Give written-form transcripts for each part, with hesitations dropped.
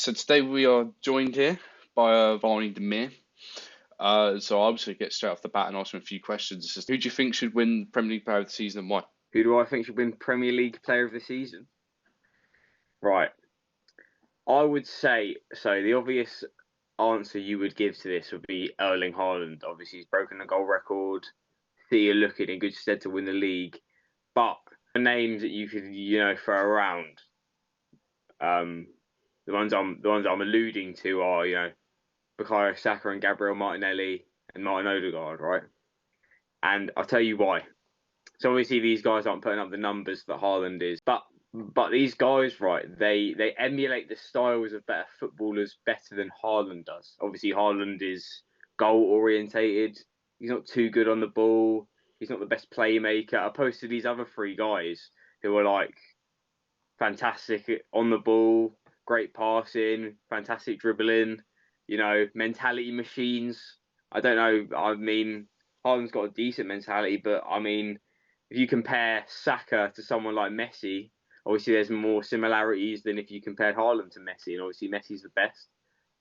So today we are joined here by Barney Demir. So I'm just going to get straight off the bat and ask him a few questions. Who do you think should win Premier League Player of the Season and why? Who do I think should win Premier League Player of the Season? Right. I would say, so the obvious answer you would give to this would be Erling Haaland. Obviously, he's broken the goal record. City are looking in good stead to win the league. But the names that you could, throw around, the ones I'm alluding to are, Bukayo Saka and Gabriel Martinelli and Martin Odegaard, right? And I'll tell you why. So obviously these guys aren't putting up the numbers that Haaland is, but these guys, right? They emulate the styles of better footballers better than Haaland does. Obviously Haaland is goal orientated. He's not too good on the ball. He's not the best playmaker, opposed to these other three guys who are like fantastic on the ball, great passing, fantastic dribbling. Mentality machines. I don't know. I mean, Haaland's got a decent mentality, but I mean, if you compare Saka to someone like Messi, obviously there's more similarities than if you compared Haaland to Messi, and obviously Messi's the best.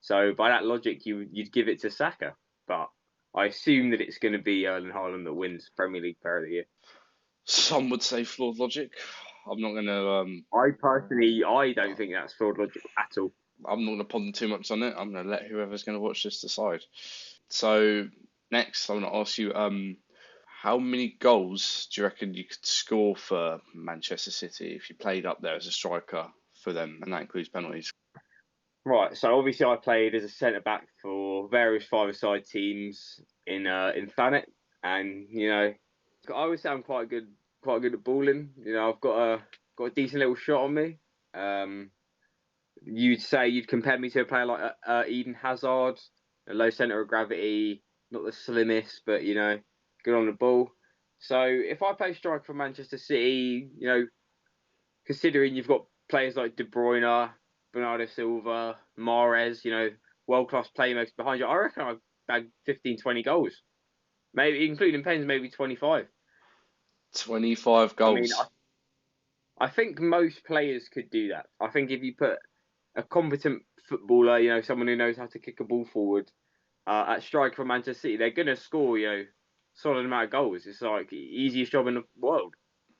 So by that logic, you'd give it to Saka, but I assume that it's going to be Erling Haaland that wins Premier League Player of the Year. Some would say flawed logic. I'm not going to. I don't think that's flawed logic at all. I'm not going to ponder too much on it. I'm going to let whoever's going to watch this decide. So next, I'm going to ask you, how many goals do you reckon you could score for Manchester City if you played up there as a striker for them, and that includes penalties? Right. So obviously, I played as a centre back for various five-a-side teams in Thanet, and I would say I'm quite good at balling. I've got a decent little shot on me. You'd say you'd compare me to a player like Eden Hazard, a low centre of gravity, not the slimmest, but good on the ball. So if I play striker for Manchester City, considering you've got players like De Bruyne, Bernardo Silva, Mahrez, world-class playmakers behind you, I reckon I've bagged 15, 20 goals. Maybe, including pens, maybe 25. 25 goals. I mean, I think most players could do that. I think if you put a competent footballer, someone who knows how to kick a ball forward, at striker for Manchester City, they're going to score, solid amount of goals. It's like the easiest job in the world.